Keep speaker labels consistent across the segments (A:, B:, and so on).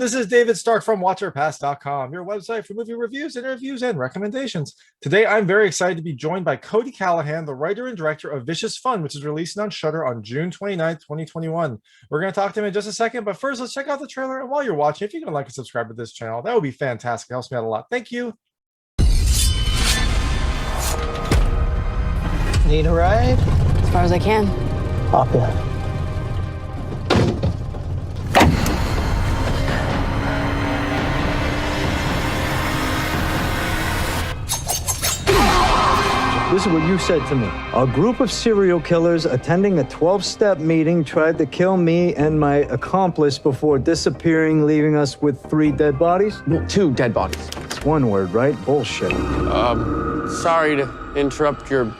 A: this is David Stark from WatcherPass.com, your website for movie reviews, interviews, and recommendations. Today, I'm very excited to be joined by Cody Calahan, the writer and director of Vicious Fun, which is releasing on Shudder on June 29th, 2021. We're going to talk to him in just a second, but first, let's check out the trailer. And while you're watching, if you can like and subscribe to this channel, that would be fantastic. It helps me out a lot. Thank you.
B: Need a ride?
C: As far as I can.
B: Hop in.
D: This is what you said to me. A group of serial killers attending a 12-step meeting tried to kill me and my accomplice before disappearing, leaving us with 3 dead bodies?
E: No, 2 dead bodies.
D: It's one word, right? Bullshit.
E: Sorry to interrupt your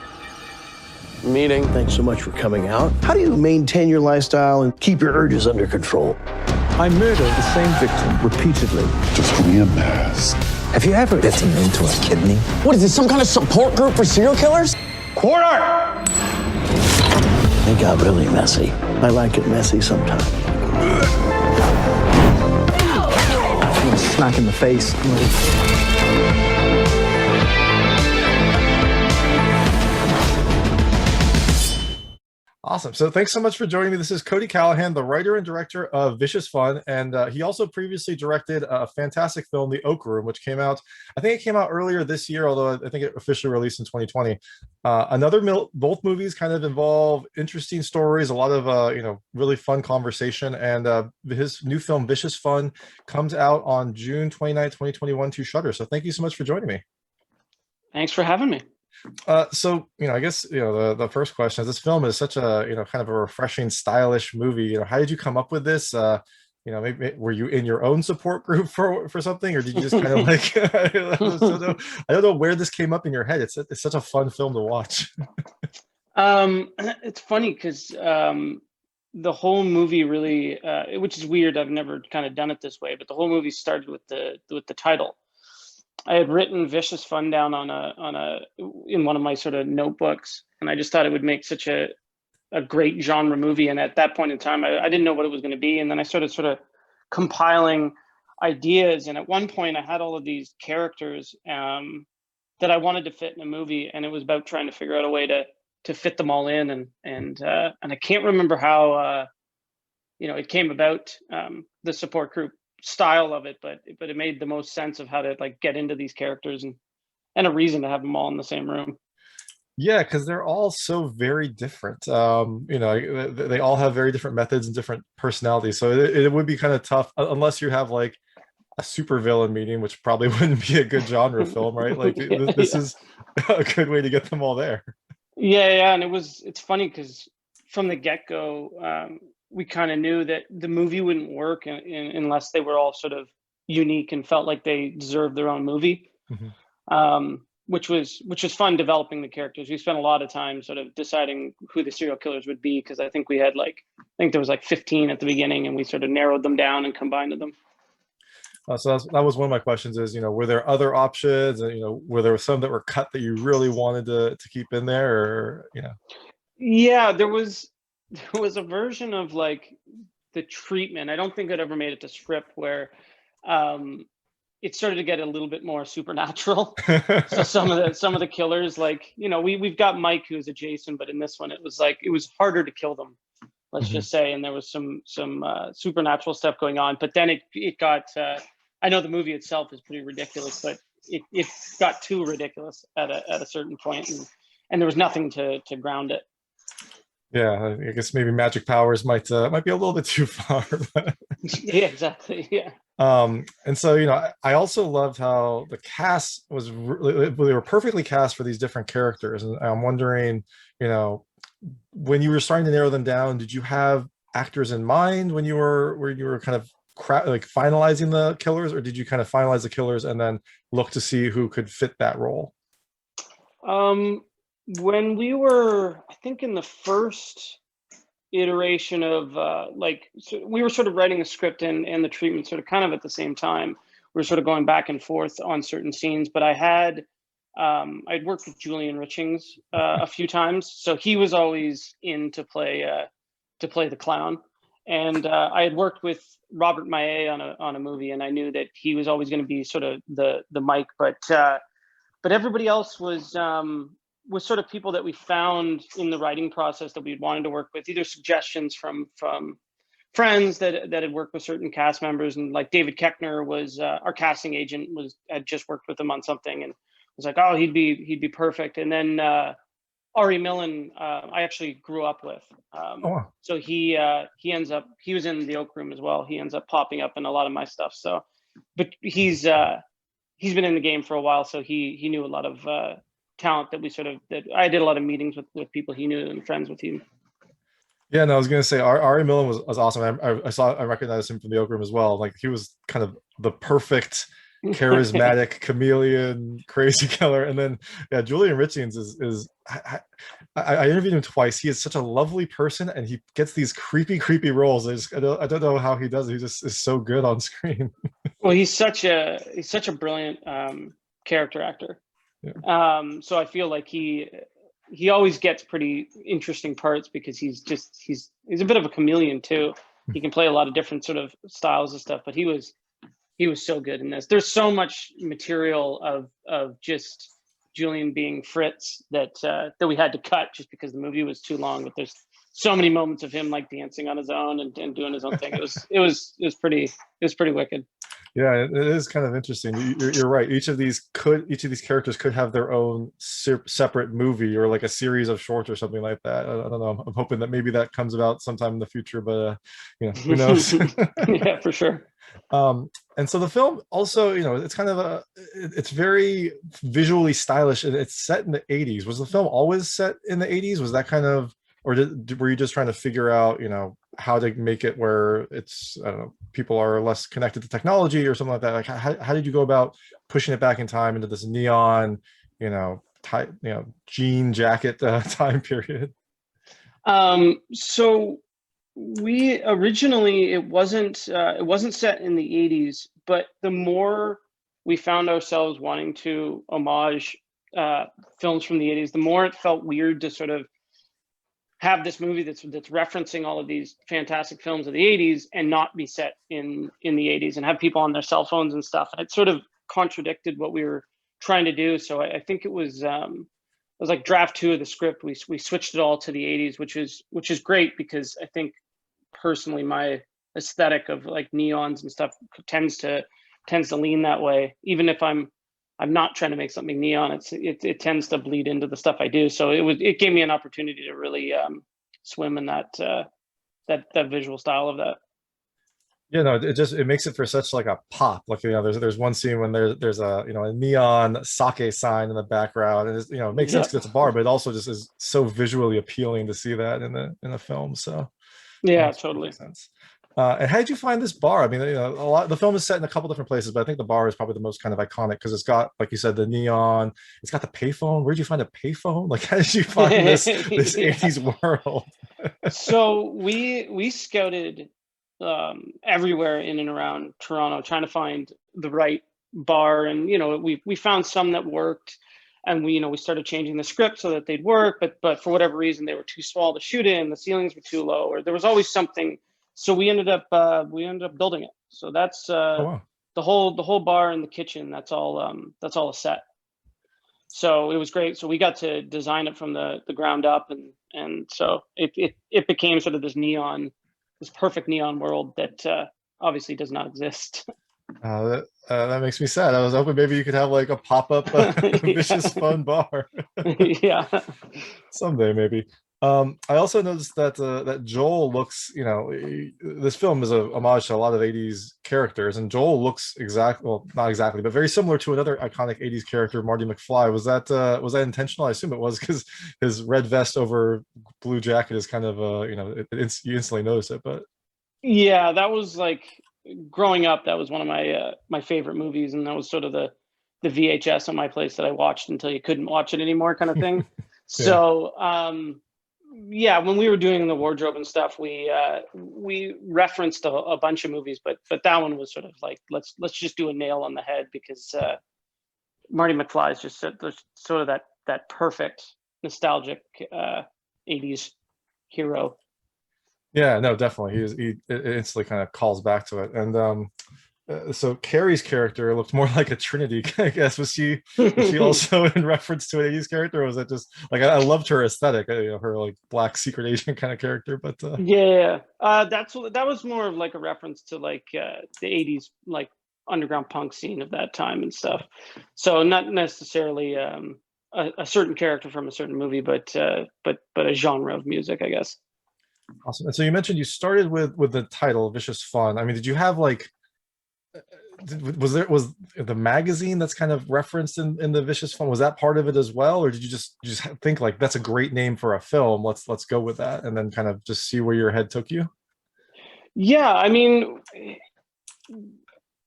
E: meeting.
F: Thanks so much for coming out. How do you maintain your lifestyle and keep your urges under control?
D: I murdered the same victim repeatedly.
G: Just give me a mask.
B: Have you ever bitten into a kidney?
E: What is this, some kind of support group for serial killers?
F: Quarter! It got really messy. I like it messy sometimes.
D: Smack in the face.
A: Awesome. So thanks so much for joining me. This is Cody Calahan, the writer and director of Vicious Fun. And he also previously directed a fantastic film, The Oak Room, which came out, I think it came out earlier this year, although I think it officially released in 2020. Both movies kind of involve interesting stories, a lot of, really fun conversation. And his new film, Vicious Fun, comes out on June 29th, 2021 to Shudder. So thank you so much for joining me.
H: Thanks for having me.
A: So I guess the first question is, this film is such a kind of a refreshing, stylish movie. How did you come up with this? Maybe were you in your own support group for something, or did you just kind of like I don't know where this came up in your head. It's such a fun film to watch.
H: It's funny because the whole movie really, which is weird. I've never kind of done it this way, but the whole movie started with the title. I had written Vicious Fun down in one of my sort of notebooks, and I just thought it would make such a great genre movie. And at that point in time, I didn't know what it was going to be. And then I started sort of compiling ideas. And at one point, I had all of these characters that I wanted to fit in a movie, and it was about trying to figure out a way to fit them all in. And I can't remember how it came about, the support group style of it, but it made the most sense of how to like get into these characters and a reason to have them all in the same room.
A: Yeah, because they're all so very different. They all have very different methods and different personalities, so it would be kind of tough unless you have like a super villain meeting, which probably wouldn't be a good genre film, right? Like this is a good way to get them all there.
H: Yeah, and it's funny because from the get-go, we kind of knew that the movie wouldn't work unless they were all sort of unique and felt like they deserved their own movie, which was fun developing the characters. We spent a lot of time sort of deciding who the serial killers would be, because I think there was like 15 at the beginning, and we sort of narrowed them down and combined them.
A: So that was one of my questions is, were there other options, and, were there some that were cut that you really wanted to keep in there, or,
H: Yeah, there was a version of like the treatment. I don't think it ever made it to script, where it started to get a little bit more supernatural. So some of the killers, like, we've got Mike, who's a Jason, but in this one it was harder to kill them, let's just say, and there was some supernatural stuff going on. But then it got I know the movie itself is pretty ridiculous, but it got too ridiculous at a certain point, and there was nothing to ground it.
A: Yeah, I guess maybe magic powers might be a little bit too far.
H: Yeah, exactly. Yeah.
A: And so, I also loved how the cast was they were perfectly cast for these different characters. And I'm wondering, when you were starting to narrow them down, did you have actors in mind when you were kind of finalizing the killers, or did you kind of finalize the killers and then look to see who could fit that role?
H: When we were, I think, in the first iteration of so we were sort of writing a script and the treatment sort of kind of at the same time. We were sort of going back and forth on certain scenes, but I'd worked with Julian Richings a few times, so he was always in to play the clown. and I had worked with Robert Maillet on a movie, and I knew that he was always going to be sort of the Mike, but everybody else was sort of people that we found in the writing process that we'd wanted to work with, either suggestions from friends that had worked with certain cast members, and like David Koechner was our casting agent, had just worked with him on something, and was like, oh, he'd be perfect. And then Ari Millen, I actually grew up with, so he was in the Oak Room as well. He ends up popping up in a lot of my stuff. So, but he's been in the game for a while, so he knew a lot of talent that I did a lot of meetings with people he knew and friends with him.
A: Yeah, no, I was gonna say Ari Millen was awesome. I recognized him from the Oak Room as well. Like he was kind of the perfect charismatic chameleon crazy killer. And then yeah, Julian Richings is I interviewed him twice. He is such a lovely person, and he gets these creepy roles. I don't know how he does it. He just is so good on screen.
H: Well, he's such a brilliant character actor. Yeah. So I feel like he always gets pretty interesting parts because he's a bit of a chameleon too. He can play a lot of different sort of styles and stuff, but he was so good in this. There's so much material of just Julian being Fritz that we had to cut just because the movie was too long. But there's so many moments of him like dancing on his own and doing his own thing. It was pretty wicked.
A: Yeah, it is kind of interesting. You're right. Each of these characters could have their own separate movie or like a series of shorts or something like that. I don't know. I'm hoping that maybe that comes about sometime in the future, but who knows?
H: Yeah, for sure.
A: And so the film also, it's kind of it's very visually stylish, and it's set in the 80s. Was the film always set in the 80s? Was that kind of, or were you just trying to figure out, how to make it where it's, I don't know, people are less connected to technology or something like that? Like how did you go about pushing it back in time into this neon, jean jacket time period?
H: So we originally, it wasn't set in the 80s, but the more we found ourselves wanting to homage films from the 80s, the more it felt weird to sort of have this movie that's referencing all of these fantastic films of the 80s and not be set in the 80s and have people on their cell phones and stuff. And it sort of contradicted what we were trying to do. So I think it was like draft 2 of the script. We switched it all to the 80s, which is great because I think personally my aesthetic of like neons and stuff tends to lean that way. Even if I'm not trying to make something neon, it tends to bleed into the stuff I do. So it gave me an opportunity to really swim in that visual style of that.
A: Yeah, no, it makes it for such like a pop. Like there's one scene when there's a a neon sake sign in the background, and it makes sense because it's a bar, but it also just is so visually appealing to see that in the film. So
H: yeah, totally
A: makes sense. And how did you find this bar? I mean, the film is set in a couple different places, but I think the bar is probably the most kind of iconic because it's got, like you said, the neon. It's got the payphone. Where'd you find a payphone? Like, how did you find this 80s world?
H: So we scouted everywhere in and around Toronto, trying to find the right bar, and we found some that worked, and we started changing the script so that they'd work, but for whatever reason they were too small to shoot in, the ceilings were too low, or there was always something. So we ended up building it. So that's the whole bar and the kitchen. That's all a set. So it was great. So we got to design it from the ground up, and so it became sort of this perfect neon world that obviously does not exist.
A: That makes me sad. I was hoping maybe you could have like a pop-up vicious fun bar.
H: Yeah,
A: someday maybe. I also noticed that Joel looks, this film is a homage to a lot of 80s characters, and Joel looks not exactly, but very similar to another iconic 80s character, Marty McFly. Was that intentional? I assume it was, because his red vest over blue jacket is kind of you instantly notice it. But
H: yeah, that was like growing up. That was one of my favorite movies, and that was sort of the VHS at my place that I watched until you couldn't watch it anymore, kind of thing. Yeah. So yeah, when we were doing the wardrobe and stuff, we referenced a bunch of movies, but that one was sort of like let's just do a nail on the head, because Marty McFly is just sort of that perfect nostalgic 80s hero.
A: Yeah, no, definitely. He it instantly kind of calls back to it. And so Carrie's character looked more like a Trinity, I guess. Was she also in reference to an 80s character, or was that just like I loved her aesthetic, her like black secret agent kind of character, but
H: Yeah, that was more of like a reference to like the '80s like underground punk scene of that time and stuff. So not necessarily a certain character from a certain movie, but a genre of music, I guess.
A: awesome. And so you mentioned you started with the title Vicious Fun. I mean, did you have like was the magazine that's kind of referenced in the Vicious Fun, was that part of it as well, or did you just think like that's a great name for a film, let's go with that, and then kind of just see where your head took you?
H: Yeah, I mean,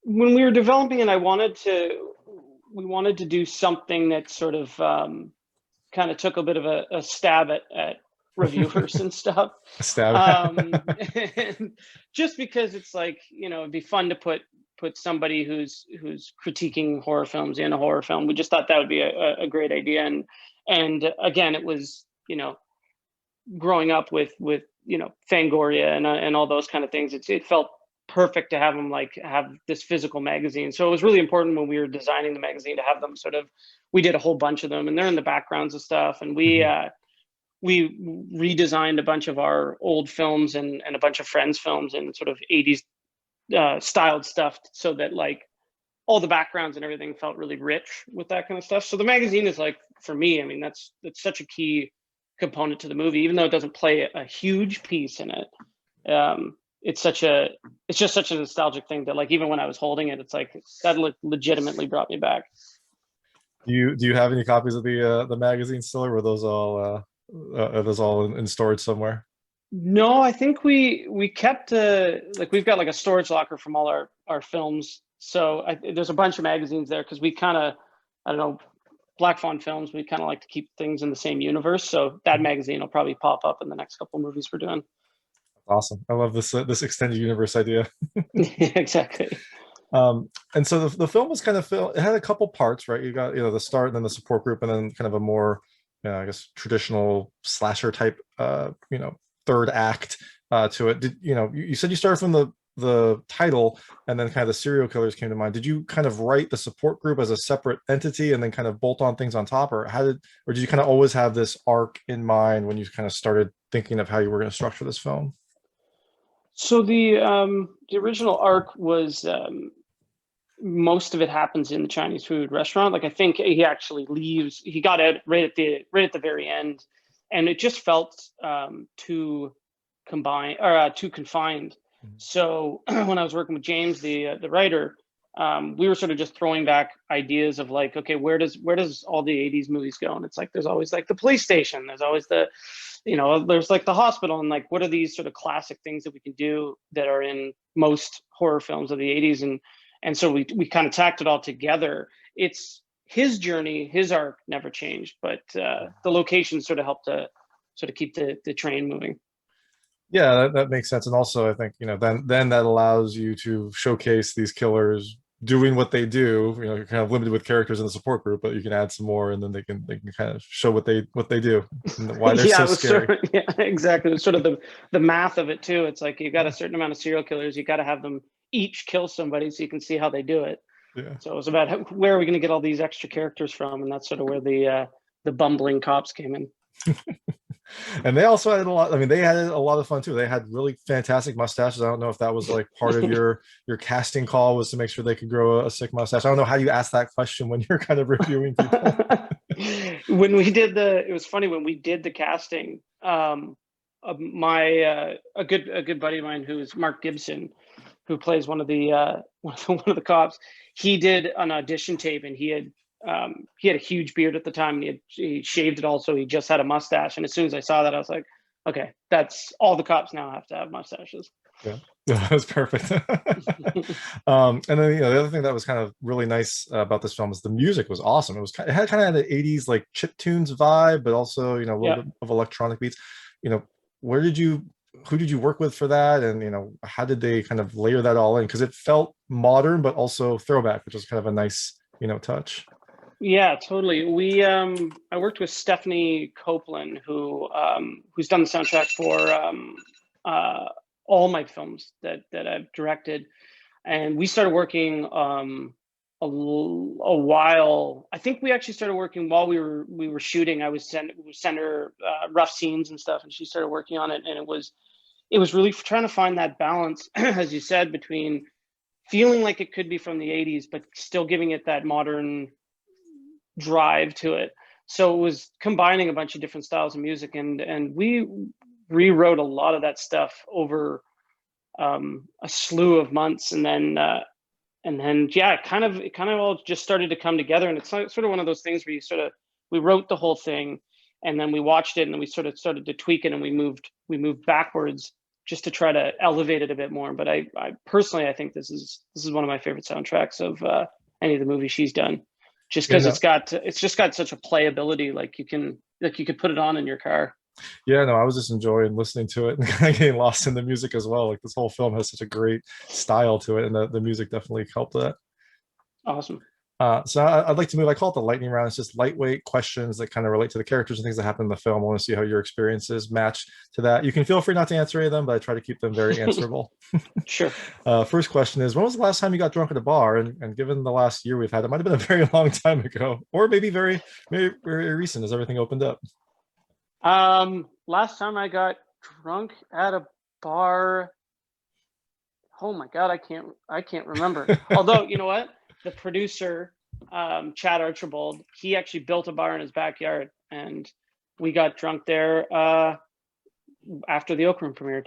H: when we were developing it, we wanted to do something that sort of kind of took a bit of a stab at reviewers and stuff.
A: Stab.
H: And just because it's like, it'd be fun to put somebody who's critiquing horror films in a horror film. We just thought that would be a great idea. And again, it was, growing up with Fangoria and all those kind of things, it felt perfect to have them like have this physical magazine. So it was really important when we were designing the magazine to have them sort of, we did a whole bunch of them and they're in the backgrounds of stuff. And we redesigned a bunch of our old films and a bunch of friends' films and sort of 80s styled stuff so that like all the backgrounds and everything felt really rich with that kind of stuff. So the magazine is like, for me, I mean, that's such a key component to the movie, even though it doesn't play a huge piece in it. It's just such a nostalgic thing that like, even when I was holding it, it's like, that legitimately brought me back.
A: Do you have any copies of the magazine still, or were those all are those all in storage somewhere?
H: No, I think we kept like we've got like a storage locker from all our films. So there's a bunch of magazines there because we kind of, I don't know, Black Fawn Films, we kind of like to keep things in the same universe. So that magazine will probably pop up in the next couple of movies we're doing.
A: Awesome. I love this extended universe idea.
H: Yeah, exactly.
A: And so the film was kind of it had a couple parts, right? You got the start and then the support group and then kind of a more I guess traditional slasher type third act to it. Did you said you started from the title and then kind of the serial killers came to mind. Did you kind of write the support group as a separate entity and then kind of bolt on things on top, or did you kind of always have this arc in mind when you kind of started thinking of how you were going to structure this film?
H: So the original arc was most of it happens in the Chinese food restaurant. Like I think he actually leaves. He got out right at the very end, and it just felt too confined. So when I was working with James, the writer, we were sort of just throwing back ideas of like, okay, where does all the '80s movies go? And it's like there's always like the police station. There's always there's like the hospital, and like what are these sort of classic things that we can do that are in most horror films of the '80s, and so we kind of tacked it all together. It's his journey, his arc never changed, but the locations sort of helped to sort of keep the train moving.
A: Yeah, that makes sense. And also I think then that allows you to showcase these killers doing what they do. You're kind of limited with characters in the support group, but you can add some more and then they can kind of show what they do and why they're so scary.
H: Yeah, exactly. It's sort of the math of it too. It's like you got a certain amount of serial killers, you got to have them each kill somebody so you can see how they do it.
A: Yeah.
H: So it was about where are we going to get all these extra characters from, and that's sort of where the bumbling cops came in.
A: And they also had a lot. I mean, they had a lot of fun too. They had really fantastic mustaches. I don't know if that was like part of your casting call was to make sure they could grow a sick mustache. I don't know how you ask that question when you're kind of reviewing people.
H: When we did it was funny when we did the casting. My a good buddy of mine who is Mark Gibson, who plays one of the cops. He did an audition tape, and he had a huge beard at the time, and he shaved it all, so he just had a mustache. And as soon as I saw that, I was like, okay, that's all the cops now have to have mustaches.
A: Yeah, that was perfect. And then the other thing that was kind of really nice about this film is the music was awesome. It had kind of an 80s like chip tunes vibe, but also a little bit of electronic beats. Who did you work with for that, and how did they kind of layer that all in, because it felt modern but also throwback, which was kind of a nice touch.
H: Yeah, totally. I worked with Stephanie Copeland, who's done the soundtrack for all my films that I've directed. And we started working a while. I think we actually started working while we were shooting. I would send her rough scenes and stuff, and she started working on it. And it was really trying to find that balance, as you said, between feeling like it could be from the 80s, but still giving it that modern drive to it. So it was combining a bunch of different styles of music, and we rewrote a lot of that stuff over a slew of months, and then yeah, it kind of all just started to come together. And it's sort of one of those things where we wrote the whole thing, and then we watched it, and then we sort of started to tweak it, and we moved backwards just to try to elevate it a bit more. But I personally, I think this is one of my favorite soundtracks of any of the movies she's done, just because it's just got such a playability. Like you could put it on in your car.
A: Yeah, no, I was just enjoying listening to it and kind of getting lost in the music as well. Like this whole film has such a great style to it, and the music definitely helped that.
H: Awesome.
A: So I'd like to move. I call it the lightning round. It's just lightweight questions that kind of relate to the characters and things that happen in the film. I want to see how your experiences match to that. You can feel free not to answer any of them, but I try to keep them very answerable.
H: Sure.
A: First question is, when was the last time you got drunk at a bar? And given the last year we've had, it might have been a very long time ago, or maybe very recent as everything opened up.
H: Last time I got drunk at a bar, oh my God, I can't remember. Although, you know what? The producer, Chad Archibald, he actually built a bar in his backyard, and we got drunk there after the Oak Room premiered.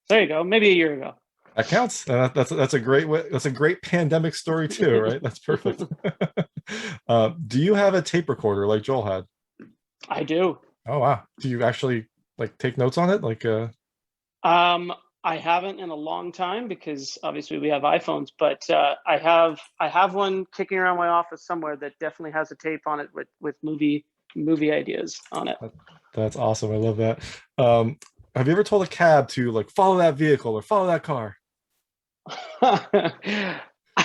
H: There you go. Maybe a year ago.
A: That counts. That's a great way. That's a great pandemic story too, right? That's perfect. Do you have a tape recorder like Joel had?
H: I do.
A: Oh wow. Do you actually like take notes on it? Like
H: I haven't in a long time because obviously we have iPhones, but I have one kicking around my office somewhere that definitely has a tape on it with movie ideas on it.
A: That's awesome. I love that. Have you ever told a cab to like follow that vehicle or follow that car?
H: I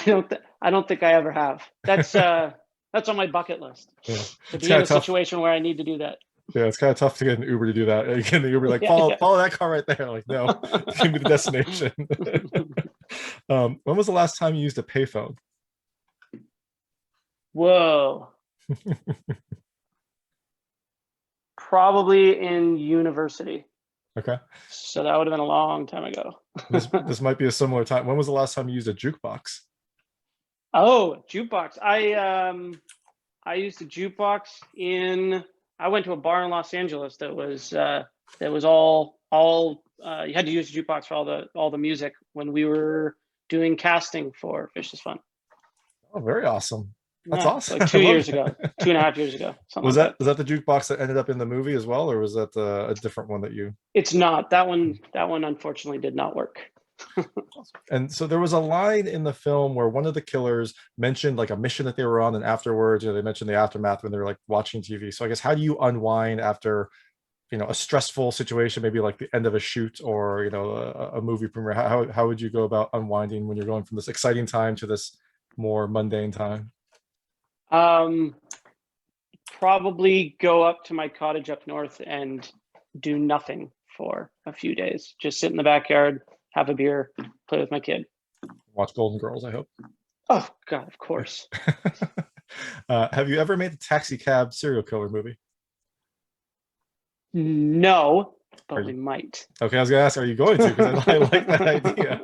H: don't think I ever have. That's on my bucket list.
A: Yeah.
H: To be in a situation where I need to do that.
A: Yeah, it's kind of tough to get an Uber to do that. You get in the Uber like, follow that car right there. Like, no, give me the destination. When was the last time you used a payphone?
H: Whoa. Probably in university.
A: Okay.
H: So that would have been a long time ago.
A: This might be a similar time. When was the last time you used a jukebox?
H: Oh, jukebox. I used a jukebox I went to a bar in Los Angeles that was all you had to use a jukebox for all the music when we were doing casting for Fish is Fun.
A: Oh, very awesome. That's awesome.
H: Like 2 years ago, 2.5 years ago. Was
A: that the jukebox that ended up in the movie as well, or was that a different one that you?
H: It's not. That one unfortunately did not work.
A: And so there was a line in the film where one of the killers mentioned like a mission that they were on, and afterwards, they mentioned the aftermath when they were like watching TV. So I guess how do you unwind after, a stressful situation, maybe like the end of a shoot or a movie premiere? How would you go about unwinding when you're going from this exciting time to this more mundane time?
H: Probably go up to my cottage up north and do nothing for a few days. Just sit in the backyard, have a beer, play with my kid.
A: Watch Golden Girls, I hope.
H: Oh God, of course.
A: Have you ever made the taxicab serial killer movie?
H: No, but we might.
A: Okay, I was gonna ask, are you going to? Because I like that idea.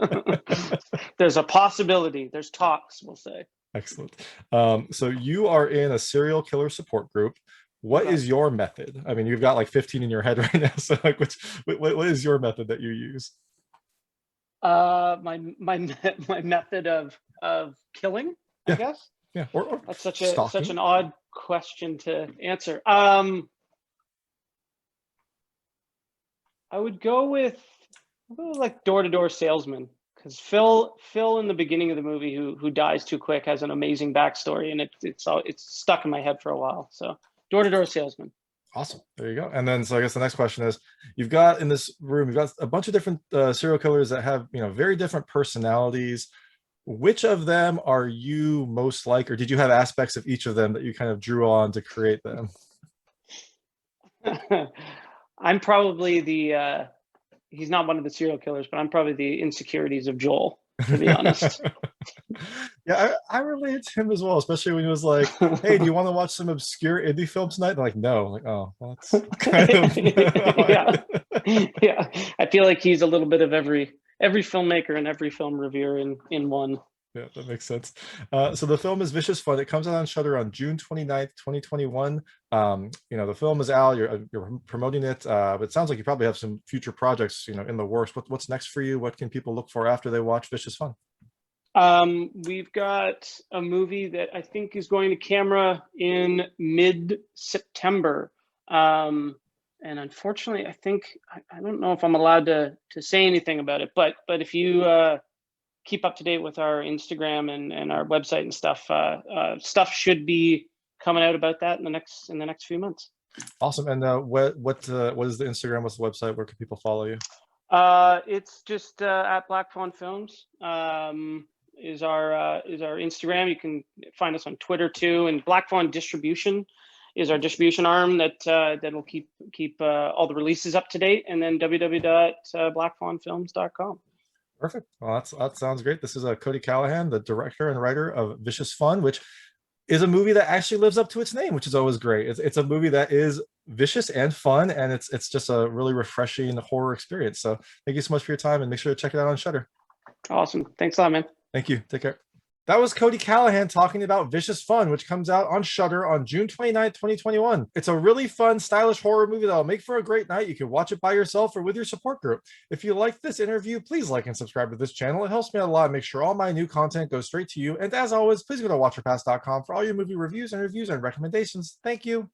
H: There's a possibility. There's talks, we'll say.
A: Excellent. So you are in a serial killer support group. What is your method? I mean, you've got like 15 in your head right now. So like, what is your method that you use?
H: My method of killing, I guess.
A: Yeah. Or
H: that's such an odd question to answer. I would go with like door-to-door salesman, because Phil in the beginning of the movie who dies too quick has an amazing backstory, and it's stuck in my head for a while. So door-to-door salesman.
A: Awesome. There you go. And then, so I guess the next question is, you've got in this room, you've got a bunch of different serial killers that have, very different personalities. Which of them are you most like, or did you have aspects of each of them that you kind of drew on to create them?
H: I'm probably the he's not one of the serial killers, but I'm probably the insecurities of Joel, to be honest.
A: Yeah, I related to him as well, especially when he was like, "Hey, do you want to watch some obscure indie film tonight?" They're like, "No." I'm like, oh, well, that's kind of
H: yeah. I feel like he's a little bit of every filmmaker and every film reviewer in one.
A: Yeah, that makes sense. So the film is Vicious Fun. It comes out on Shudder on June 29th, 2021. The film is out. You're promoting it, but it sounds like you probably have some future projects, in the works. What's next for you? What can people look for after they watch Vicious Fun?
H: We've got a movie that I think is going to camera in mid-September. And unfortunately, I don't know if I'm allowed to say anything about it, but if you keep up to date with our Instagram and our website and stuff, stuff should be coming out about that in the next few months.
A: Awesome. And what is the Instagram? What's the website? Where can people follow you?
H: It's just at Black Fawn Films. Is our Instagram. You can find us on Twitter too, and Black Fawn Distribution is our distribution arm that will keep all the releases up to date, and then www.blackfawnfilms.com.
A: Perfect. Well, that sounds great. This is Cody Calahan, the director and writer of Vicious Fun, which is a movie that actually lives up to its name, which is always great. It's a movie that is vicious and fun, and it's just a really refreshing horror experience. So thank you so much for your time, and make sure to check it out on Shudder.
H: Awesome. Thanks a lot, man.
A: Thank you. Take care. That was Cody Calahan talking about Vicious Fun, which comes out on Shudder on June 29th, 2021. It's a really fun, stylish horror movie that'll make for a great night. You can watch it by yourself or with your support group. If you like this interview, please like and subscribe to this channel. It helps me out a lot. Make sure all my new content goes straight to you. And as always, please go to watcherpass.com for all your movie reviews and recommendations. Thank you.